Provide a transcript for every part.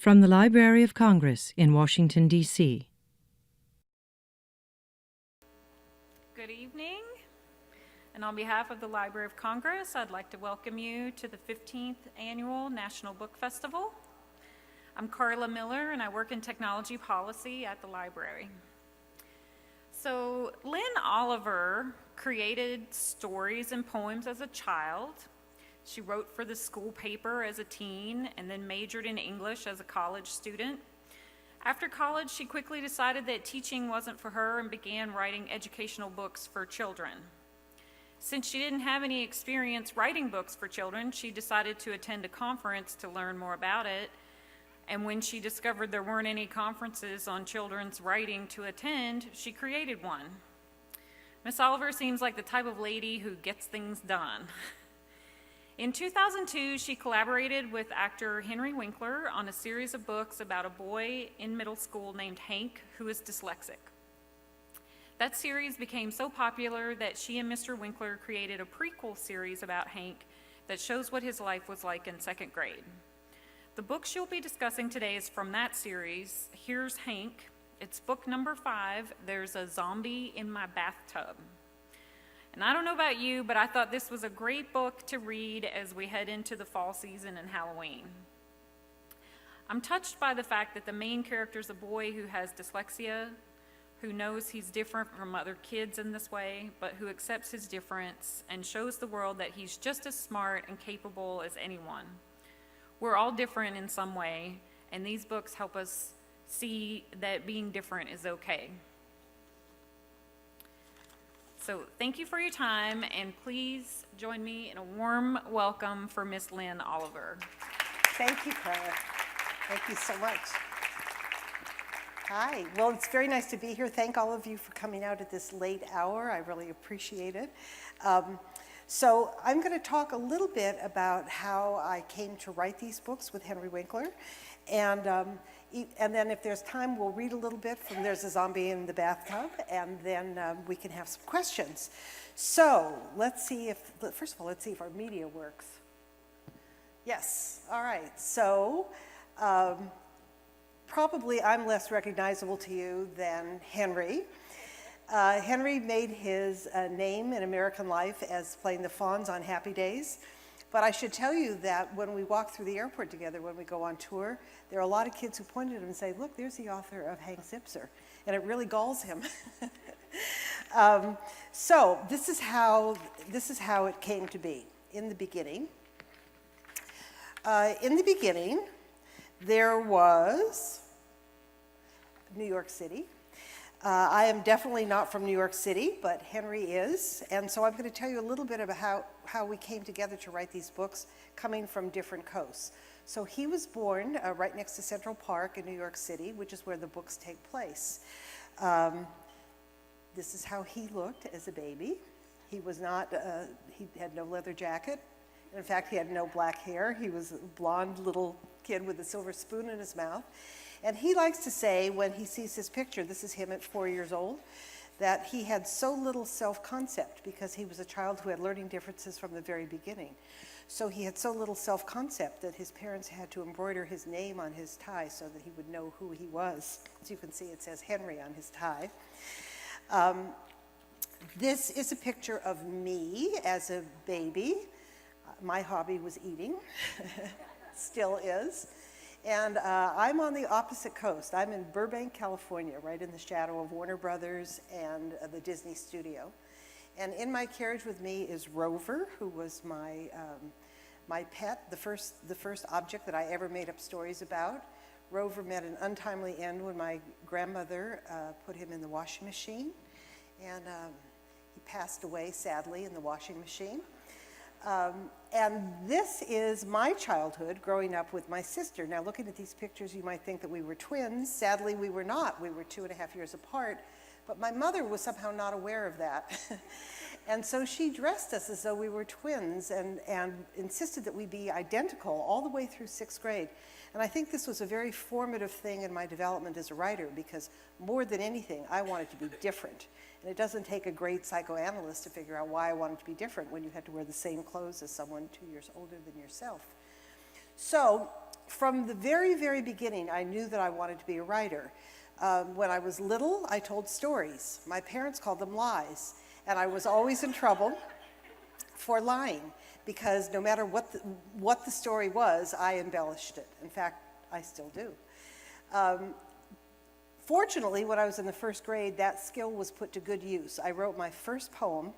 From the Library of Congress in Washington, D.C. Good evening, and on behalf of the Library of Congress, I'd like to welcome you to the 15th Annual National Book Festival. I'm Carla Miller, and I work in technology policy at the library. So, Lin Oliver created stories and poems as a child. She wrote for the school paper as a teen and then majored in English as a college student. After college, she quickly decided that teaching wasn't for her and began writing educational books for children. Since she didn't have any experience writing books for children, she decided to attend a conference to learn more about it. And when she discovered there weren't any conferences on children's writing to attend, she created one. Miss Oliver seems like the type of lady who gets things done. In 2002, she collaborated with actor Henry Winkler on a series of books about a boy in middle school named Hank who is dyslexic. That series became so popular that she and Mr. Winkler created a prequel series about Hank that shows what his life was like in second grade. The book she'll be discussing today is from that series. Here's Hank. It's book number 5, There's a Zombie in My Bathtub. And I don't know about you, but I thought this was a great book to read as we head into the fall season and Halloween. I'm touched by the fact that the main character is a boy who has dyslexia, who knows he's different from other kids in this way, but who accepts his difference and shows the world that he's just as smart and capable as anyone. We're all different in some way, and these books help us see that being different is okay. So thank you for your time, and please join me in a warm welcome for Miss Lin Oliver. Thank you, Carla. Thank you so much. Hi. Well, it's very nice to be here. Thank all of you for coming out at this late hour. I really appreciate it. So I'm going to talk a little bit about how I came to write these books with Henry Winkler. And then if there's time, we'll read a little bit from There's a Zombie in the Bathtub, and then we can have some questions. So first of all, let's see if our media works. Yes, all right. So probably I'm less recognizable to you than Henry. Henry made his name in American life as playing the Fonz on Happy Days. But I should tell you that when we walk through the airport together, when we go on tour, there are a lot of kids who point at him and say, look, there's the author of Hank Zipzer. And it really galls him. So this is how it came to be in the beginning. There was New York City. I am definitely not from New York City, but Henry is. And so I'm going to tell you a little bit about how we came together to write these books coming from different coasts. So he was born right next to Central Park in New York City, which is where the books take place. This is how he looked as a baby. He was not, he had no leather jacket. In fact, he had no black hair. He was a blonde little kid with a silver spoon in his mouth. And he likes to say, when he sees his picture, this is him at 4 years old, that he had so little self-concept because he was a child who had learning differences from the very beginning. So he had so little self-concept that his parents had to embroider his name on his tie so that he would know who he was. As you can see, it says Henry on his tie. This is a picture of me as a baby. My hobby was eating, still is. And I'm on the opposite coast. I'm in Burbank, California, right in the shadow of Warner Brothers and the Disney studio. And in my carriage with me is Rover, who was my pet, the first object that I ever made up stories about. Rover met an untimely end when my grandmother put him in the washing machine. And he passed away, sadly, in the washing machine. And this is my childhood growing up with my sister. Now, looking at these pictures, you might think that we were twins. Sadly, we were not. We were 2.5 years apart. But my mother was somehow not aware of that. And so she dressed us as though we were twins and insisted that we be identical all the way through 6th grade. And I think this was a very formative thing in my development as a writer because more than anything, I wanted to be different. And it doesn't take a great psychoanalyst to figure out why I wanted to be different when you had to wear the same clothes as someone 2 years older than yourself. So from the very, very beginning, I knew that I wanted to be a writer. When I was little, I told stories. My parents called them lies, and I was always in trouble for lying, because no matter what the story was, I embellished it. In fact, I still do. Fortunately, when I was in the first grade, that skill was put to good use. I wrote my first poem,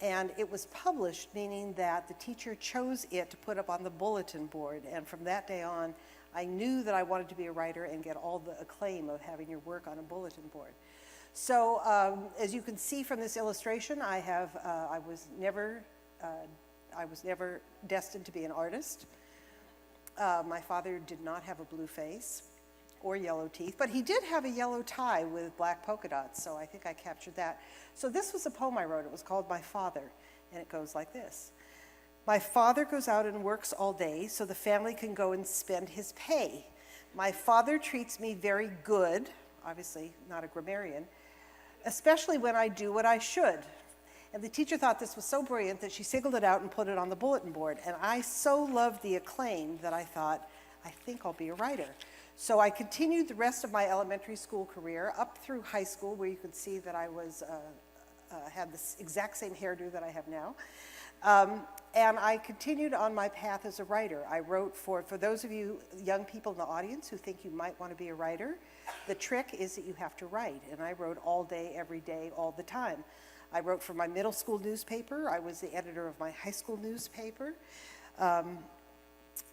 and it was published, meaning that the teacher chose it to put up on the bulletin board. And from that day on, I knew that I wanted to be a writer and get all the acclaim of having your work on a bulletin board. So as you can see from this illustration, I was never destined to be an artist. My father did not have a blue face or yellow teeth, but he did have a yellow tie with black polka dots, so I think I captured that. So this was a poem I wrote. It was called My Father, and it goes like this. My father goes out and works all day so the family can go and spend his pay. My father treats me very good, obviously not a grammarian, especially when I do what I should. And the teacher thought this was so brilliant that she singled it out and put it on the bulletin board. And I so loved the acclaim that I thought, I think I'll be a writer. So I continued the rest of my elementary school career up through high school, where you could see that I had this exact same hairdo that I have now. And I continued on my path as a writer. I wrote for those of you young people in the audience who think you might want to be a writer, the trick is that you have to write. And I wrote all day, every day, all the time. I wrote for my middle school newspaper. I was the editor of my high school newspaper.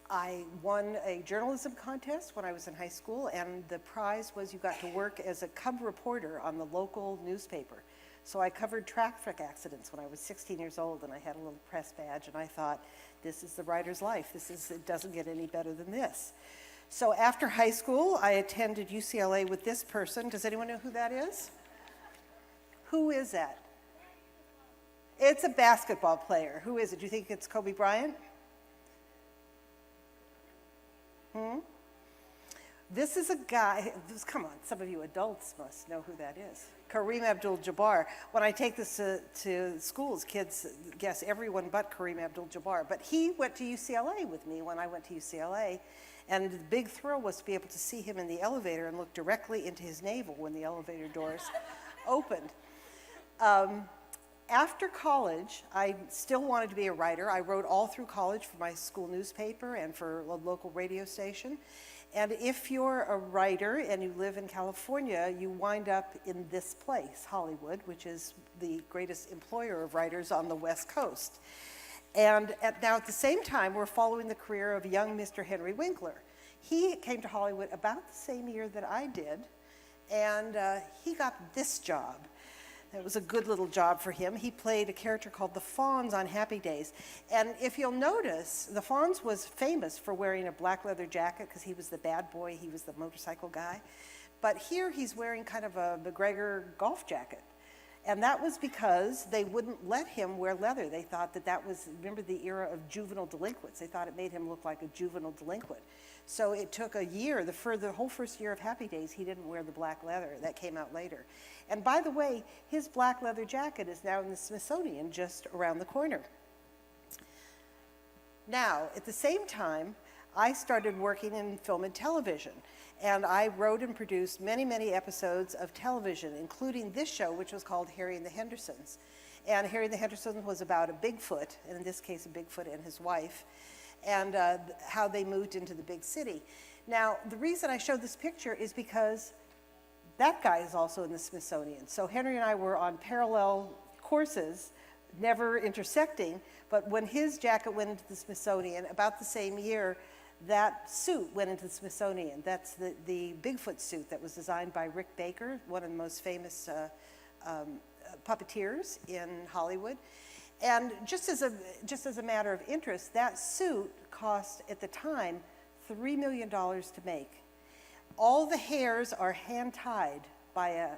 I won a journalism contest when I was in high school, and the prize was you got to work as a cub reporter on the local newspaper. So I covered traffic accidents when I was 16 years old, and I had a little press badge, and I thought, this is the writer's life. It doesn't get any better than this. So after high school, I attended UCLA with this person. Does anyone know who that is? Who is that? It's a basketball player. Who is it? Do you think it's Kobe Bryant? This is a guy, come on, some of you adults must know who that is. Kareem Abdul-Jabbar. When I take this to schools, kids guess everyone but Kareem Abdul-Jabbar. But he went to UCLA with me when I went to UCLA. And the big thrill was to be able to see him in the elevator and look directly into his navel when the elevator doors opened. After college, I still wanted to be a writer. I wrote all through college for my school newspaper and for a local radio station. And if you're a writer and you live in California, you wind up in this place, Hollywood, which is the greatest employer of writers on the West Coast. And now at the same time, we're following the career of young Mr. Henry Winkler. He came to Hollywood about the same year that I did, and he got this job. It was a good little job for him. He played a character called the Fonz on Happy Days. And if you'll notice, the Fonz was famous for wearing a black leather jacket because he was the bad boy, he was the motorcycle guy. But here he's wearing kind of a McGregor golf jacket. And that was because they wouldn't let him wear leather. They thought that was, remember the era of juvenile delinquents. They thought it made him look like a juvenile delinquent. So it took a year, the whole first year of Happy Days, he didn't wear the black leather. That came out later. And by the way, his black leather jacket is now in the Smithsonian just around the corner. Now, at the same time, I started working in film and television. And I wrote and produced many, many episodes of television, including this show, which was called Harry and the Hendersons. And Harry and the Hendersons was about a Bigfoot, and in this case, a Bigfoot and his wife, and how they moved into the big city. Now, the reason I showed this picture is because that guy is also in the Smithsonian. So Henry and I were on parallel courses, never intersecting, but when his jacket went into the Smithsonian, about the same year, that suit went into the Smithsonian. That's the Bigfoot suit that was designed by Rick Baker, one of the most famous puppeteers in Hollywood. And just as a matter of interest, that suit cost at the time $3 million to make. All the hairs are hand-tied by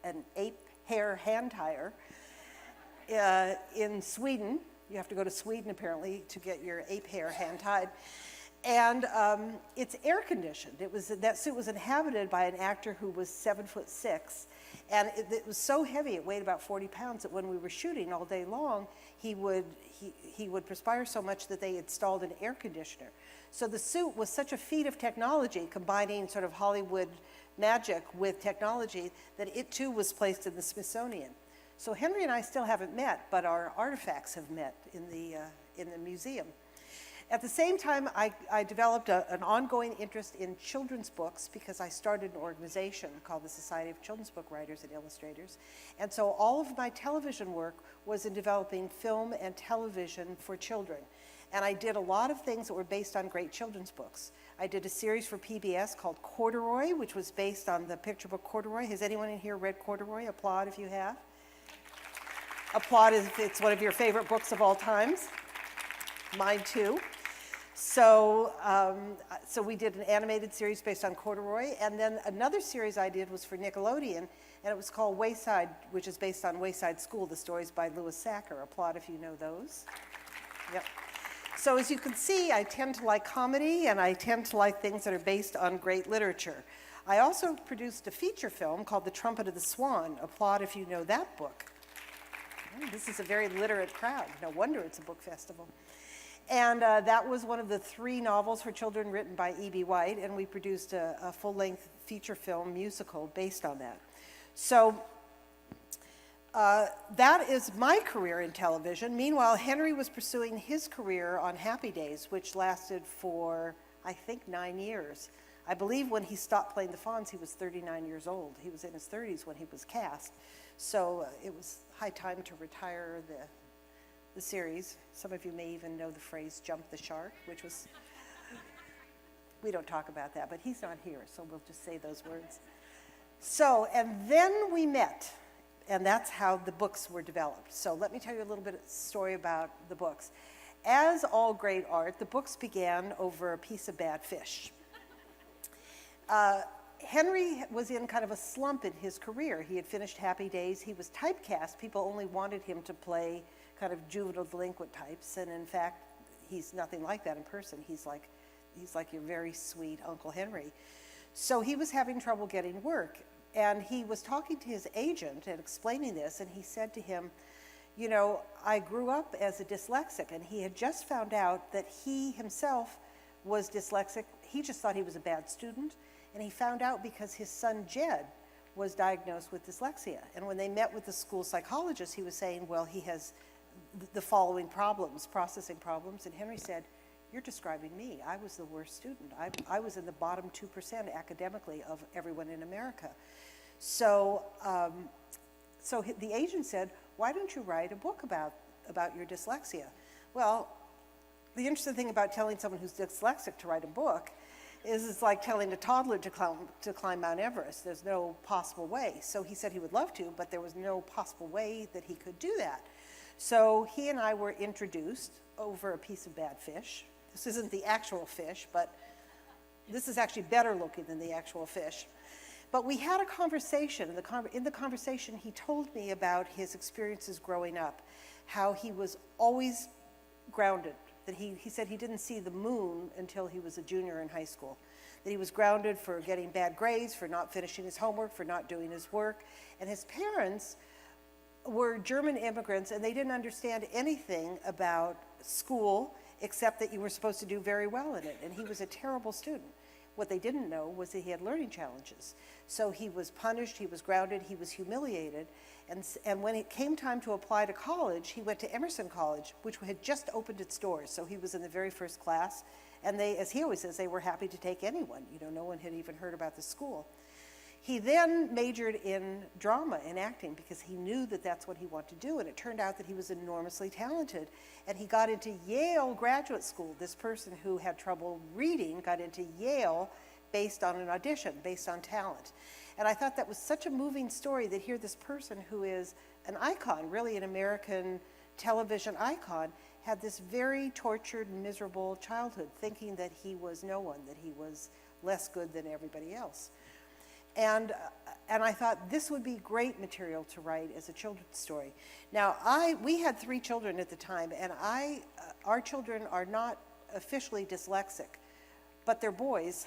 an ape hair hand tire in Sweden. You have to go to Sweden apparently to get your ape hair hand-tied. And it's air conditioned. That suit was inhabited by an actor who was 7'6", And it was so heavy, it weighed about 40 pounds, that when we were shooting all day long, he would perspire so much that they installed an air conditioner. So the suit was such a feat of technology, combining sort of Hollywood magic with technology, that it too was placed in the Smithsonian. So Henry and I still haven't met, but our artifacts have met in the museum. At the same time, I developed an ongoing interest in children's books because I started an organization called the Society of Children's Book Writers and Illustrators. And so all of my television work was in developing film and television for children. And I did a lot of things that were based on great children's books. I did a series for PBS called Corduroy, which was based on the picture book Corduroy. Has anyone in here read Corduroy? Applaud if you have. Applaud if it's one of your favorite books of all times. Mine too. So we did an animated series based on Corduroy, and then another series I did was for Nickelodeon, and it was called Wayside, which is based on Wayside School, the stories by Louis Sacker. Applaud if you know those. Yep. So as you can see, I tend to like comedy, and I tend to like things that are based on great literature. I also produced a feature film called The Trumpet of the Swan. Applaud if you know that book. This is a very literate crowd. No wonder it's a book festival. And that was one of the 3 novels for children written by E.B. White, and we produced a full-length feature film musical based on that. So that is my career in television. Meanwhile, Henry was pursuing his career on Happy Days, which lasted for, I think, 9 years. I believe when he stopped playing the Fonz, he was 39 years old. He was in his 30s when he was cast. So it was high time to retire the series. Some of you may even know the phrase "jump the shark," which was, we don't talk about that, but he's not here, so we'll just say those words. So, and then we met, and that's how the books were developed. So let me tell you a little bit of story about the books. As all great art, the books began over a piece of bad fish. Henry was in kind of a slump in his career. He had finished Happy Days. He was typecast. People only wanted him to play kind of juvenile delinquent types, and in fact, he's nothing like that in person. He's like your very sweet Uncle Henry. So he was having trouble getting work, and he was talking to his agent and explaining this, and he said to him, you know, I grew up as a dyslexic, and he had just found out that he himself was dyslexic. He just thought he was a bad student, and he found out because his son Jed was diagnosed with dyslexia. And when they met with the school psychologist, he was saying, well, he has the following problems, processing problems, and Henry said, you're describing me. I was the worst student. I was in the bottom 2% academically of everyone in America. So, so the agent said, why don't you write a book about your dyslexia? Well, the interesting thing about telling someone who's dyslexic to write a book is it's like telling a toddler to climb Mount Everest. There's no possible way. So he said he would love to, but there was no possible way that he could do that. So he and I were introduced over a piece of bad fish. This isn't the actual fish, but this is actually better looking than the actual fish. But we had a conversation. In the conversation, he told me about his experiences growing up, how he was always grounded, that he said he didn't see the moon until he was a junior in high school, that he was grounded for getting bad grades, for not finishing his homework, for not doing his work. And his parents were German immigrants, and they didn't understand anything about school except that you were supposed to do very well in it, and he was a terrible student. What they didn't know was that he had learning challenges. So he was punished, he was grounded, he was humiliated, and when it came time to apply to college, he went to Emerson College, which had just opened its doors, so he was in the very first class, and they, as he always says, they were happy to take anyone. You know, no one had even heard about the school. He then majored in drama and acting because he knew that that's what he wanted to do, and it turned out that he was enormously talented. And he got into Yale graduate school. This person who had trouble reading got into Yale based on an audition, based on talent. And I thought that was such a moving story that here this person who is an icon, really an American television icon, had this very tortured, miserable childhood, thinking that he was no one, that he was less good than everybody else. And I thought this would be great material to write as a children's story. Now, we had 3 children at the time, and our children are not officially dyslexic. but they're boys.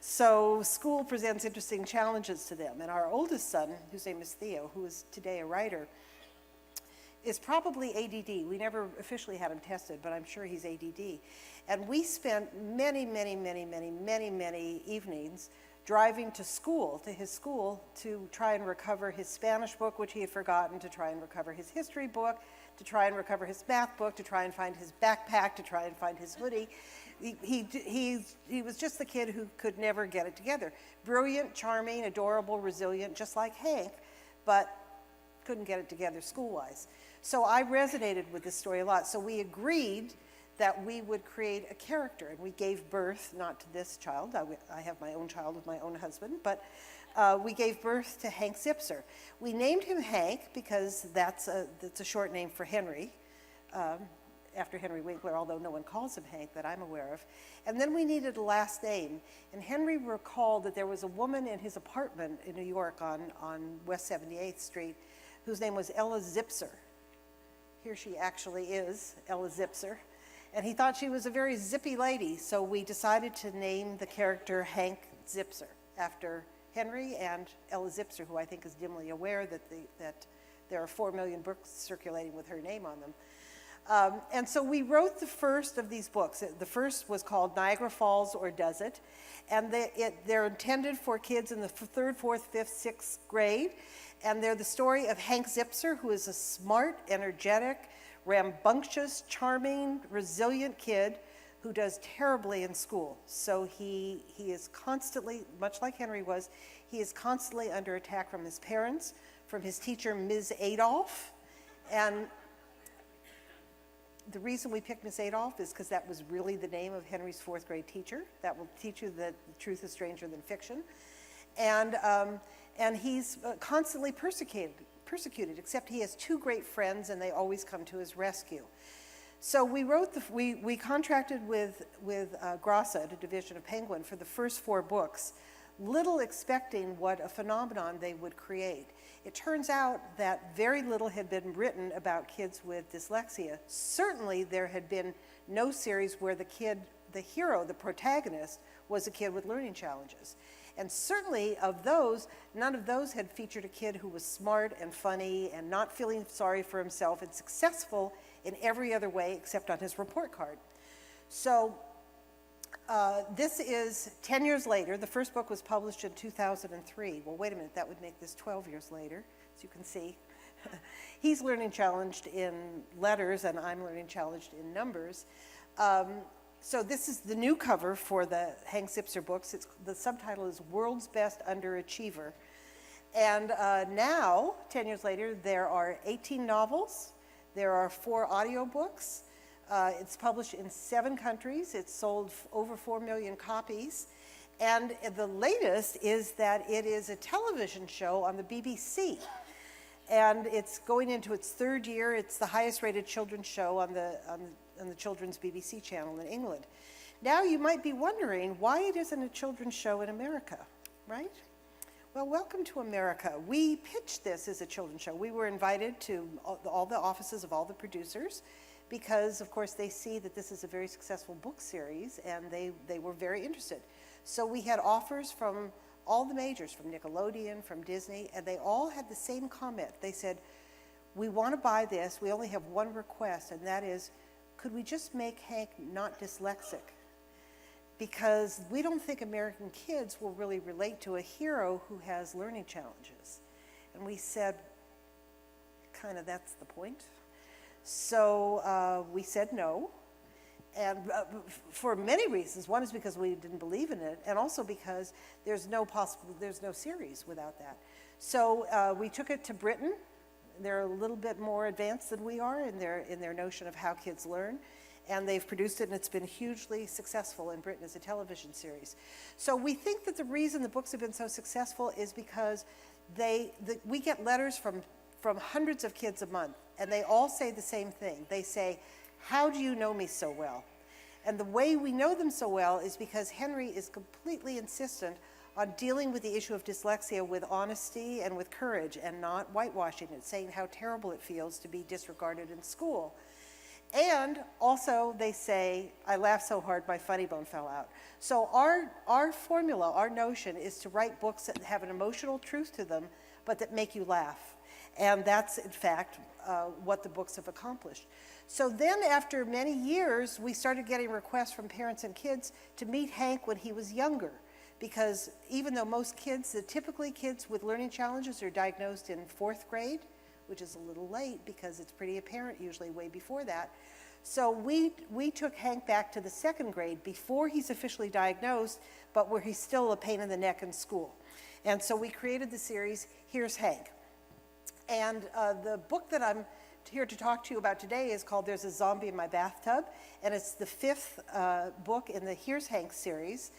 So school presents interesting challenges to them. And our oldest son, whose name is Theo, who is today a writer, is probably ADD. We never officially had him tested, but I'm sure he's ADD. And we spent many evenings driving to school, to his school, to try and recover his Spanish book, which he had forgotten, to try and recover his history book, to try and recover his math book, to try and find his backpack, to try and find his hoodie. He was just the kid who could never get it together. Brilliant, charming, adorable, resilient, just like Hank, but couldn't get it together school-wise. So I resonated with this story a lot. So we agreed that we would create a character, and we gave birth, not to this child, I have my own child with my own husband, but we gave birth to Hank Zipzer. We named him Hank because that's a short name for Henry, after Henry Winkler, although no one calls him Hank that I'm aware of. And then we needed a last name, and Henry recalled that there was a woman in his apartment in New York on West 78th Street whose name was Ella Zipzer. Here she actually is, Ella Zipzer. And he thought she was a very zippy lady, so we decided to name the character Hank Zipzer after Henry and Ella Zipzer, who I think is dimly aware that there are 4 million books circulating with her name on them. And so we wrote the first of these books. The first was called Niagara Falls or Does It? And they're intended for kids in the 3rd, 4th, 5th, 6th grade. And they're the story of Hank Zipzer, who is a smart, energetic, rambunctious, charming, resilient kid who does terribly in school. So he is constantly, much like Henry was, he is constantly under attack from his parents, from his teacher, Ms. Adolph. And the reason we picked Miss Adolph is because that was really the name of Henry's 4th grade teacher. That will teach you that the truth is stranger than fiction. And he's constantly persecuted, except he has 2 great friends, and they always come to his rescue. So we contracted with Grasa, a division of Penguin, for the first 4 books, little expecting what a phenomenon they would create. It turns out that very little had been written about kids with dyslexia. Certainly there had been no series where the hero, the protagonist, was a kid with learning challenges. And certainly of those, none of those had featured a kid who was smart and funny and not feeling sorry for himself and successful in every other way except on his report card. So this is 10 years later. The first book was published in 2003. Well, wait a minute, that would make this 12 years later, as you can see. He's learning challenged in letters, and I'm learning challenged in numbers. So this is the new cover for the Hank Zipzer books. The subtitle is World's Best Underachiever. And now, 10 years later, there are 18 novels. There are 4 audiobooks. It's published in 7 countries. It's sold over 4 million copies. And the latest is that it is a television show on the BBC. And it's going into its 3rd year. It's the highest rated children's show on the children's BBC channel in England. Now you might be wondering why it isn't a children's show in America, right? Well, welcome to America. We pitched this as a children's show. We were invited to all the offices of all the producers because, of course, they see that this is a very successful book series, and they were very interested. So we had offers from all the majors, from Nickelodeon, from Disney, and they all had the same comment. They said, we want to buy this. We only have one request, and that is, could we just make Hank not dyslexic? Because we don't think American kids will really relate to a hero who has learning challenges. And we said, kind of that's the point. So we said no. And for many reasons. One is because we didn't believe in it, and also because there's no series without that. So we took it to Britain. They're a little bit more advanced than we are in their notion of how kids learn, and they've produced it, and it's been hugely successful in Britain as a television series. So we think that the reason the books have been so successful is because we get letters from hundreds of kids a month, and they all say the same thing. They say, how do you know me so well? And the way we know them so well is because Henry is completely insistent on dealing with the issue of dyslexia with honesty and with courage, and not whitewashing it, saying how terrible it feels to be disregarded in school. And also they say, I laughed so hard my funny bone fell out. So our formula, our notion is to write books that have an emotional truth to them, but that make you laugh. And that's, in fact, what the books have accomplished. So then after many years, we started getting requests from parents and kids to meet Hank when he was younger. Because even though most kids, typically kids with learning challenges are diagnosed in 4th grade, which is a little late because it's pretty apparent usually way before that. So we took Hank back to the 2nd grade before he's officially diagnosed, but where he's still a pain in the neck in school. And so we created the series, Here's Hank. And the book that I'm here to talk to you about today is called There's a Zombie in My Bathtub, and it's the 5th book in the Here's Hank series.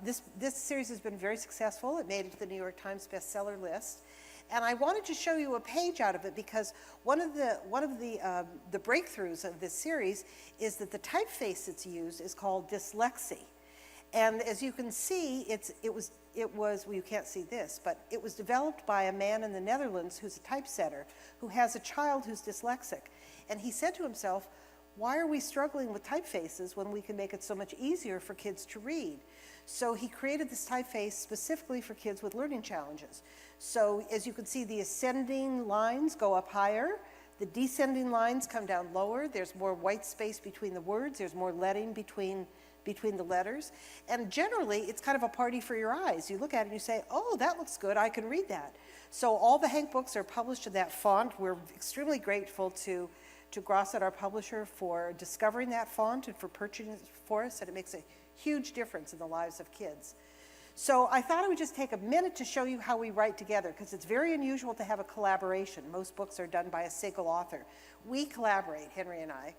This series has been very successful. It made it to the New York Times bestseller list. And I wanted to show you a page out of it because one of the breakthroughs of this series is that the typeface that's used is called Dyslexia. And as you can see, it was well, you can't see this, but it was developed by a man in the Netherlands who's a typesetter who has a child who's dyslexic. And he said to himself, why are we struggling with typefaces when we can make it so much easier for kids to read? So he created this typeface specifically for kids with learning challenges. So as you can see, the ascending lines go up higher, the descending lines come down lower, there's more white space between the words, there's more leading between the letters, and generally it's kind of a party for your eyes. You look at it and you say, oh, that looks good, I can read that. So all the Hank books are published in that font. We're extremely grateful to Grosset, our publisher, for discovering that font and for purchasing it for us, and it makes a huge difference in the lives of kids. So I thought I would just take a minute to show you how we write together, because it's very unusual to have a collaboration. Most books are done by a single author. We collaborate, Henry and I,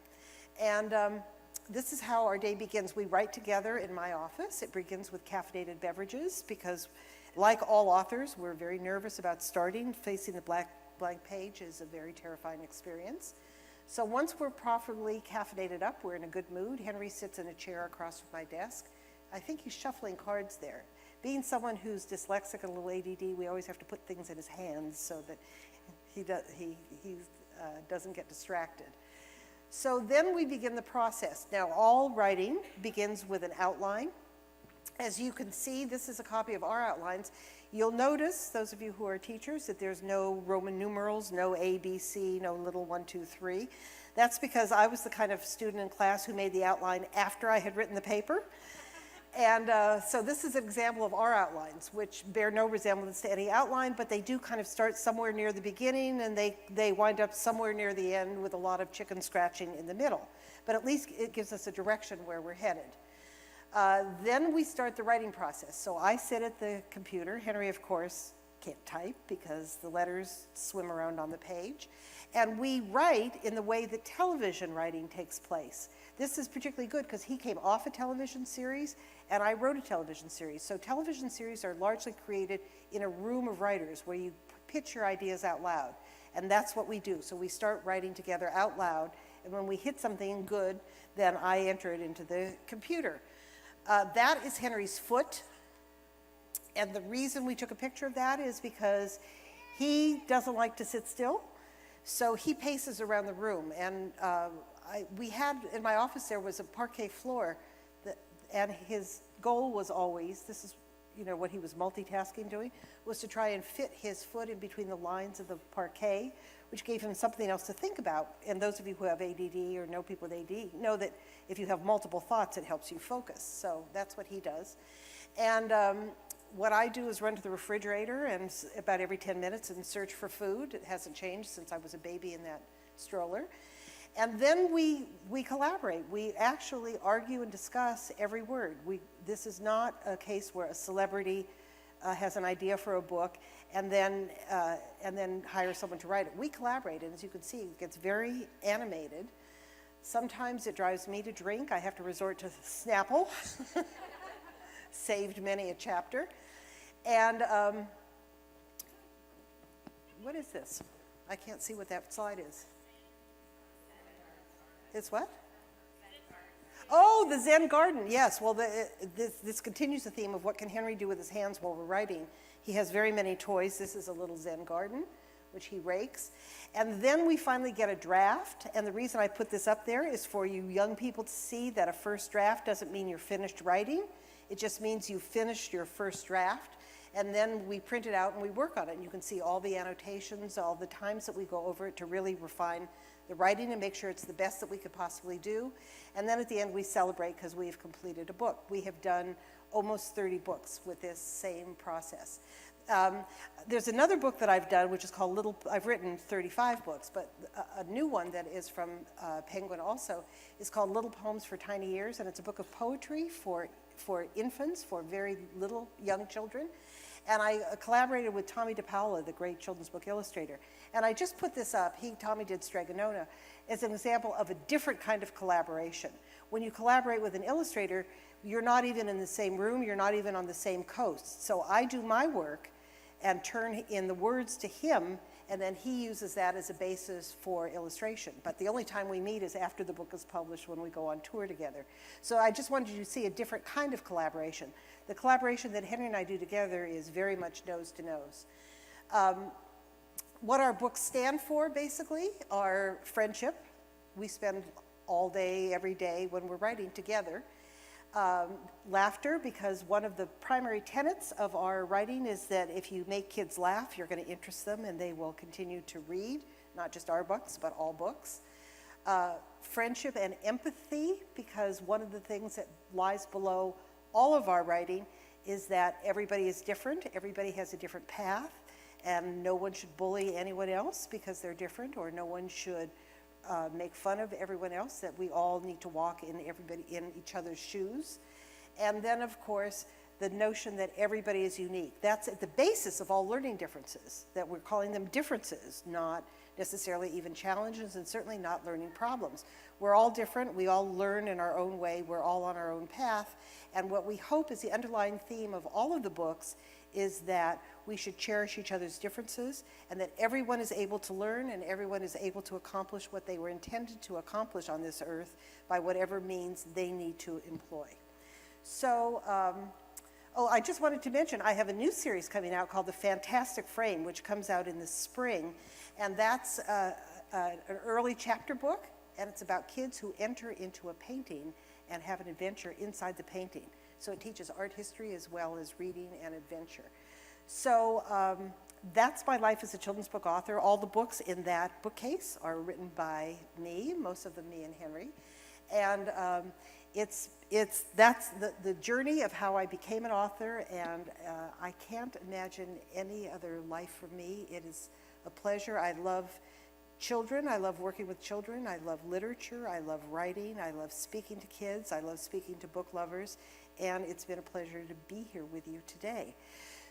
and this is how our day begins. We write together in my office. It begins with caffeinated beverages because, like all authors, we're very nervous about starting. Facing the blank page is a very terrifying experience. So once we're properly caffeinated up, we're in a good mood. Henry sits in a chair across from my desk. I think he's shuffling cards there. Being someone who's dyslexic and a little ADD, we always have to put things in his hands so that he doesn't get distracted. So then we begin the process. Now, all writing begins with an outline. As you can see, this is a copy of our outlines. You'll notice, those of you who are teachers, that there's no Roman numerals, no A, B, C, no little 1, 2, 3. That's because I was the kind of student in class who made the outline after I had written the paper. And so this is an example of our outlines, which bear no resemblance to any outline, but they do kind of start somewhere near the beginning, and they wind up somewhere near the end with a lot of chicken scratching in the middle. But at least it gives us a direction where we're headed. Then we start the writing process. So I sit at the computer. Henry, of course, can't type because the letters swim around on the page. And we write in the way that television writing takes place. This is particularly good because he came off a television series and I wrote a television series. So television series are largely created in a room of writers where you pitch your ideas out loud. And that's what we do. So we start writing together out loud, and when we hit something good, then I enter it into the computer. That is Henry's foot. And the reason we took a picture of that is because he doesn't like to sit still. So he paces around the room. And we had, in my office there was a parquet floor, and his goal was always, this is what he was multitasking doing, was to try and fit his foot in between the lines of the parquet, which gave him something else to think about. And those of you who have ADD or know people with ADD know that if you have multiple thoughts, it helps you focus. So that's what he does. And what I do is run to the refrigerator and about every 10 minutes and search for food. It hasn't changed since I was a baby in that stroller. And then we collaborate. We actually argue and discuss every word. This is not a case where a celebrity has an idea for a book and then hire someone to write it. We collaborate, and as you can see, it gets very animated. Sometimes it drives me to drink. I have to resort to Snapple. Saved many a chapter. And what is this? I can't see what that slide is. It's what? Oh, the Zen Garden, yes. Well, this continues the theme of what can Henry do with his hands while we're writing. He has very many toys. This is a little Zen Garden which he rakes. And then we finally get a draft, and the reason I put this up there is for you young people to see that a first draft doesn't mean you're finished writing. It just means you finished your first draft, and then we print it out and we work on it. And you can see all the annotations, all the times that we go over it to really refine the writing and make sure it's the best that we could possibly do. And then at the end we celebrate because we've completed a book. We have done almost 30 books with this same process. There's another book that I've done, which is called I've written 35 books, but a new one that is from Penguin also is called Little Poems for Tiny Ears, and it's a book of poetry for infants, for very little young children. And I collaborated with Tommy DePaola, the great children's book illustrator. And I just put this up, Tommy did Stregonona, as an example of a different kind of collaboration. When you collaborate with an illustrator, you're not even in the same room, you're not even on the same coast. So I do my work and turn in the words to him, and then he uses that as a basis for illustration. But the only time we meet is after the book is published, when we go on tour together. So I just wanted you to see a different kind of collaboration. The collaboration that Henry and I do together is very much nose to nose. What our books stand for, basically, are friendship. We spend all day, every day, when we're writing together. Laughter, because one of the primary tenets of our writing is that if you make kids laugh, you're going to interest them and they will continue to read, not just our books, but all books. Friendship and empathy, because one of the things that lies below all of our writing is that everybody is different, everybody has a different path, and no one should bully anyone else because they're different, or no one should make fun of everyone else, that we all need to walk in each other's shoes. And then, of course, the notion that everybody is unique. That's at the basis of all learning differences, that we're calling them differences, not necessarily even challenges, and certainly not learning problems. We're all different, we all learn in our own way, we're all on our own path, and what we hope is the underlying theme of all of the books is that we should cherish each other's differences, and that everyone is able to learn and everyone is able to accomplish what they were intended to accomplish on this earth by whatever means they need to employ. So, I just wanted to mention, I have a new series coming out called The Fantastic Frame, which comes out in the spring, and that's an early chapter book, and it's about kids who enter into a painting and have an adventure inside the painting. So it teaches art history as well as reading and adventure. So that's my life as a children's book author. All the books in that bookcase are written by me, most of them me and Henry. And that's the journey of how I became an author, and I can't imagine any other life for me. It is a pleasure. I love children. I love working with children. I love literature. I love writing. I love speaking to kids. I love speaking to book lovers. And it's been a pleasure to be here with you today.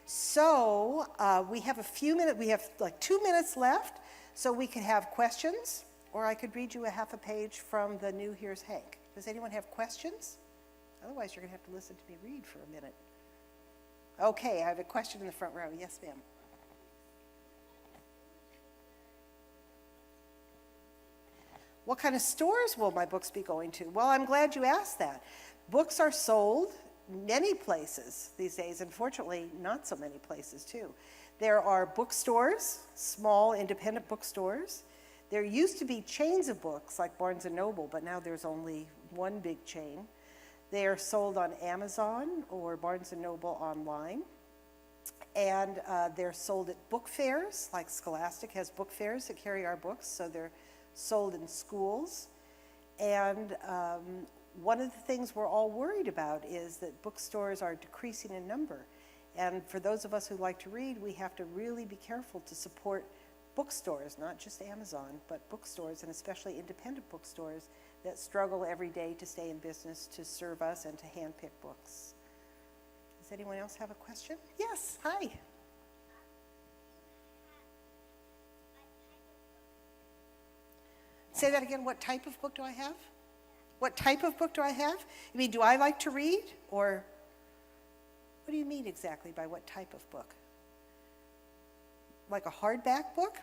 So we have a few minutes, we have like 2 minutes left, so we could have questions, or I could read you a half a page from the new Here's Hank. Does anyone have questions? Otherwise, you're going to have to listen to me read for a minute. Okay, I have a question in the front row. Yes, ma'am. What kind of stores will my books be going to? Well, I'm glad you asked that. Books are sold many places these days, unfortunately, not so many places too. There are bookstores, small independent bookstores. There used to be chains of books like Barnes & Noble, but now there's only one big chain. They are sold on Amazon or Barnes & Noble online. And they're sold at book fairs, like Scholastic has book fairs that carry our books, so they're sold in schools. And one of the things we're all worried about is that bookstores are decreasing in number. And for those of us who like to read, we have to really be careful to support bookstores, not just Amazon, but bookstores, and especially independent bookstores that struggle every day to stay in business, to serve us, and to handpick books. Does anyone else have a question? Yes, hi. Say that again, what type of book do I have? What type of book do I have? You mean, do I like to read? Or what do you mean exactly by what type of book? Like a hardback book?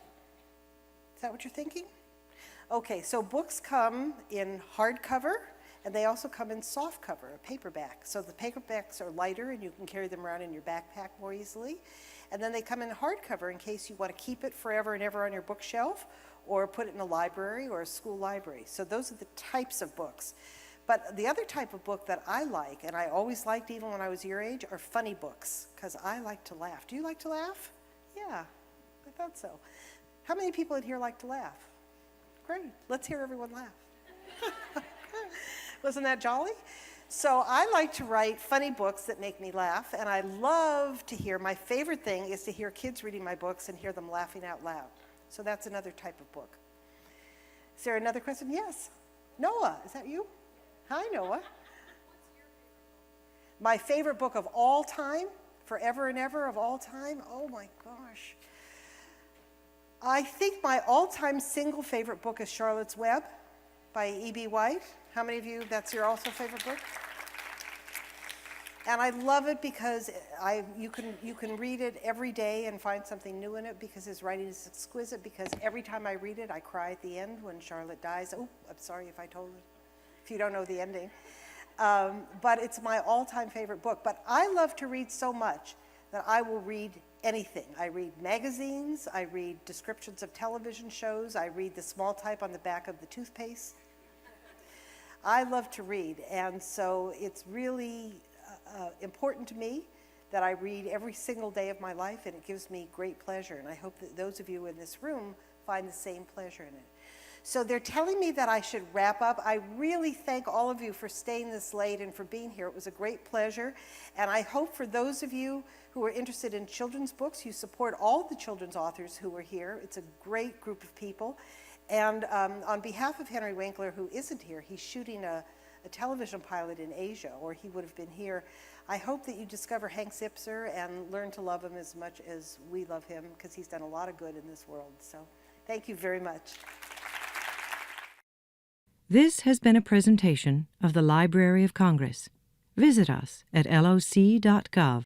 Is that what you're thinking? Okay, so books come in hardcover, And they also come in soft cover, a paperback. So the paperbacks are lighter and you can carry them around in your backpack more easily. And then they come in hardcover in case you want to keep it forever and ever on your bookshelf or put it in a library or a school library. So those are the types of books. But the other type of book that I like, and I always liked even when I was your age, are funny books, because I like to laugh. Do you like to laugh? Yeah, I thought so. How many people in here like to laugh? Great, let's hear everyone laugh. Wasn't that jolly? So I like to write funny books that make me laugh, and I love to hear, my favorite thing is to hear kids reading my books and hear them laughing out loud. So that's another type of book. Is there another question? Yes. Noah, is that you? Hi, Noah. My favorite book of all time, forever and ever of all time? Oh my gosh. I think my all-time single favorite book is Charlotte's Web by E.B. White. How many of you, that's your also favorite book? And I love it because you can read it every day and find something new in it because his writing is exquisite, because every time I read it, I cry at the end when Charlotte dies. Oh, I'm sorry if I told it, if you don't know the ending. But it's my all-time favorite book. But I love to read so much that I will read anything. I read magazines, I read descriptions of television shows, I read the small type on the back of the toothpaste. I love to read, and so it's really important to me that I read every single day of my life, and it gives me great pleasure, and I hope that those of you in this room find the same pleasure in it. So they're telling me that I should wrap up. I really thank all of you for staying this late and for being here. It was a great pleasure, and I hope for those of you who are interested in children's books, you support all the children's authors who are here. It's a great group of people. And on behalf of Henry Winkler, who isn't here, he's shooting a television pilot in Asia, or he would have been here. I hope that you discover Hank Zipzer and learn to love him as much as we love him, because he's done a lot of good in this world. So thank you very much. This has been a presentation of the Library of Congress. Visit us at loc.gov.